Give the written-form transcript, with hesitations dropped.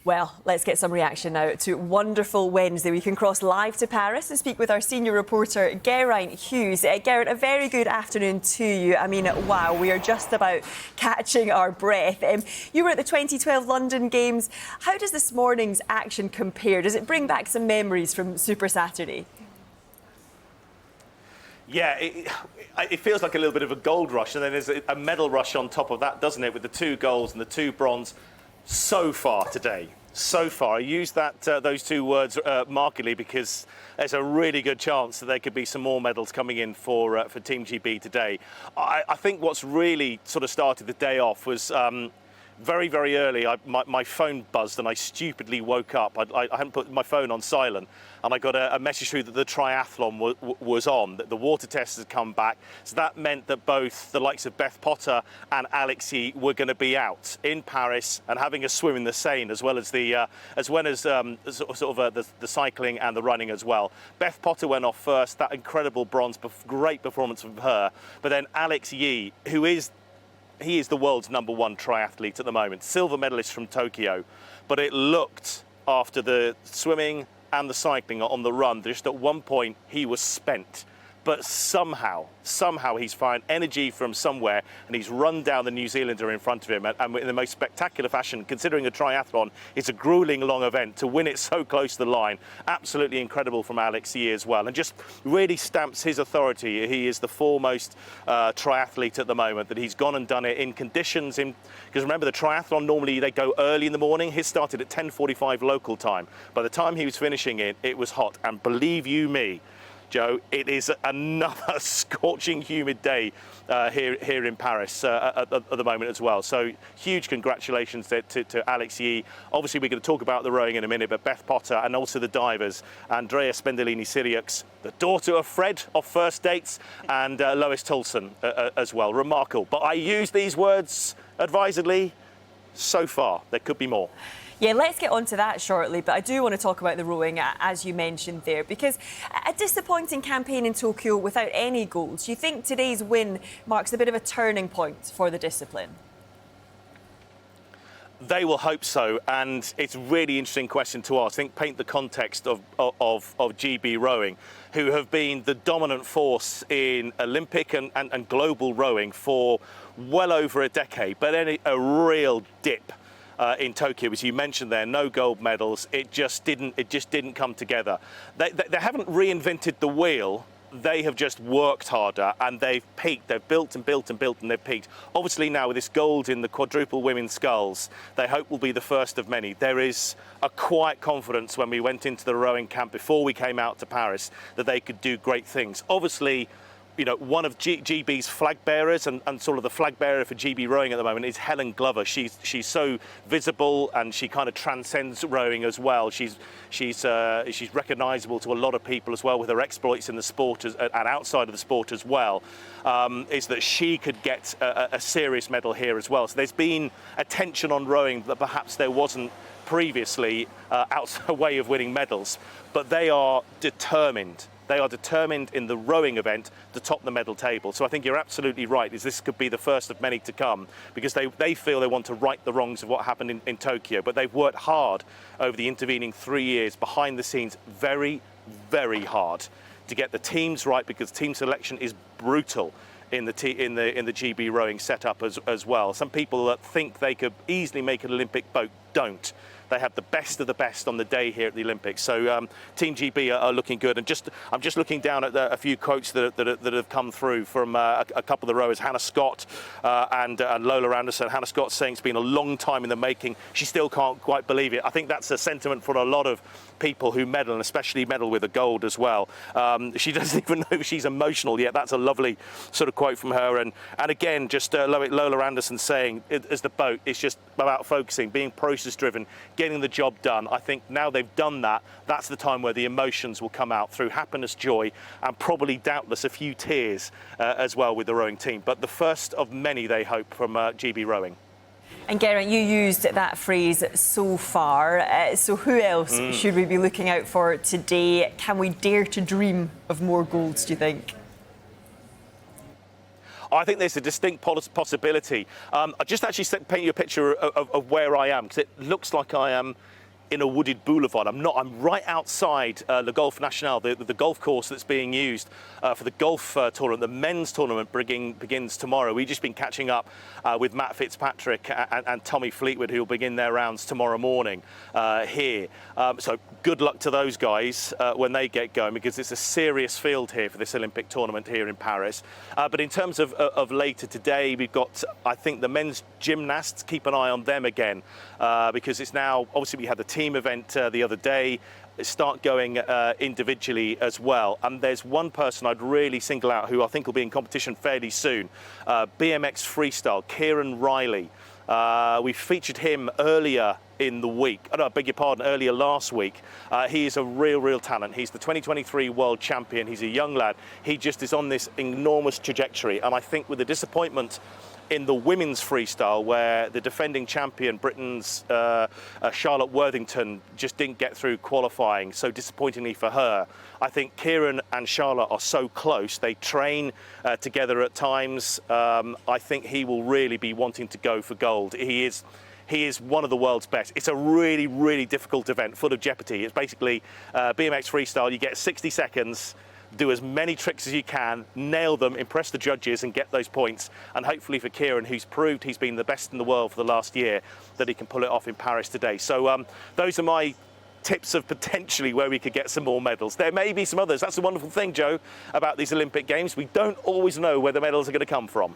Well, let's get some reaction now to wonderful Wednesday. We can cross live to Paris and speak with our senior reporter, Geraint Hughes. Geraint, a very good afternoon to you. I mean, wow, we are just about catching our breath. You were at the 2012 London Games. How does this morning's action compare? Does it bring back some memories from Super Saturday? Yeah, it feels like a little bit of a gold rush, and then there's a medal rush on top of that, doesn't it, with the 2 golds and the 2 bronze. So far today, so far. I use those 2 words markedly because there's a really good chance that there could be some more medals coming in for Team GB today. I think what's really sort of started the day off was very, very early. My phone buzzed and I stupidly woke up. I hadn't put my phone on silent, and I got a message through that the triathlon was on, that the water test had come back. So that meant that both the likes of Beth Potter and Alex Yee were going to be out in Paris and having a swim in the Seine, as well as the cycling and the running as well. Beth Potter went off first. That incredible bronze, great performance from her. But then Alex Yee, he is the world's #1 triathlete at the moment, silver medalist from Tokyo. But it looked, after the swimming and the cycling on the run, just at one point he was spent. But somehow he's found energy from somewhere, and he's run down the New Zealander in front of him, and in the most spectacular fashion, considering a triathlon, it's a grueling long event, to win it so close to the line. Absolutely incredible from Alex Yee as well, and just really stamps his authority. He is the foremost triathlete at the moment, that he's gone and done it in conditions, because remember, the triathlon, normally they go early in the morning. His started at 10:45 local time. By the time he was finishing it was hot, and believe you me, Joe, it is another scorching, humid day here in Paris at the moment as well. So huge congratulations to Alex Yee. Obviously, we're going to talk about the rowing in a minute, but Beth Potter and also the divers, Andrea Spendolini-Siriux, the daughter of Fred of First Dates, and Lois Tolson as well. Remarkable. But I use these words advisedly. So far, there could be more. Yeah, let's get on to that shortly, but I do want to talk about the rowing, as you mentioned there, because a disappointing campaign in Tokyo without any goals. Do you think today's win marks a bit of a turning point for the discipline? They will hope so, and it's a really interesting question to ask. I think paint the context of GB rowing, who have been the dominant force in Olympic and global rowing for well over a decade, but then a real dip in Tokyo, as you mentioned there, no gold medals. It just didn't come together. They haven't reinvented the wheel. They have just worked harder, and they've peaked. They've built and built and built, and they've peaked. Obviously now with this gold in the quadruple women's sculls, they hope will be the first of many. There is a quiet confidence when we went into the rowing camp before we came out to Paris that they could do great things. Obviously, you know, one of GB's flag bearers and sort of the flag bearer for GB rowing at the moment is Helen Glover. She's so visible, and she kind of transcends rowing as well. She's recognisable to a lot of people as well with her exploits in the sport and outside of the sport as well. Is that she could get a serious medal here as well. So there's been attention on rowing that perhaps there wasn't previously outside a way of winning medals, but they are determined. They are determined in the rowing event to top the medal table. So I think you're absolutely right, is this could be the first of many to come, because they feel they want to right the wrongs of what happened in Tokyo. But they've worked hard over the intervening 3 years behind the scenes, very, very hard, to get the teams right, because team selection is brutal in the GB rowing setup as well. Some people that think they could easily make an Olympic boat don't. They have the best of the best on the day here at the Olympics. So Team GB are looking good. And I'm just looking down at a few quotes that have come through from a couple of the rowers, Hannah Scott and Lola Anderson. Hannah Scott saying it's been a long time in the making. She still can't quite believe it. I think that's a sentiment for a lot of people who medal, and especially medal with a gold as well. She doesn't even know she's emotional yet. That's a lovely sort of quote from her. And again, just Lola Anderson saying, as the boat, it's just about focusing, being process driven, getting the job done. I think now they've done that, that's the time where the emotions will come out through happiness, joy, and probably doubtless a few tears as well with the rowing team. But the first of many, they hope, from GB rowing. And Geraint, you used that phrase, so far. So who else should we be looking out for today? Can we dare to dream of more golds, do you think? I think there's a distinct possibility. I just actually paint you a picture of where I am, because it looks like I am in a wooded boulevard. I'm not. I'm right outside Le Golf National, the golf course that's being used for the golf tournament. The men's tournament begins tomorrow. We've just been catching up with Matt Fitzpatrick and Tommy Fleetwood, who will begin their rounds tomorrow morning here. So good luck to those guys when they get going, because it's a serious field here for this Olympic tournament here in Paris. But in terms of later today, we've got, I think, the men's gymnasts. Keep an eye on them again, because it's now, obviously we had the team event the other day, start going individually as well. And there's one person I'd really single out who I think will be in competition fairly soon, BMX freestyle, Kieran Riley. We featured him earlier in the week, I beg your pardon, earlier last week. He is a real talent. He's the 2023 world champion. He's a young lad. He just is on this enormous trajectory. And I think with the disappointment in the women's freestyle, where the defending champion, Britain's Charlotte Worthington, just didn't get through qualifying, so disappointingly for her, I think Kieran and Charlotte are so close. They train together at times. I think he will really be wanting to go for gold. He is one of the world's best. It's a really difficult event, full of jeopardy. It's basically BMX freestyle. You get 60 seconds, do as many tricks as you can, nail them, impress the judges and get those points. And hopefully for Kieran, who's proved he's been the best in the world for the last year, that he can pull it off in Paris today. So those are my tips of potentially where we could get some more medals. There may be some others. That's the wonderful thing, Joe, about these Olympic Games. We don't always know where the medals are going to come from.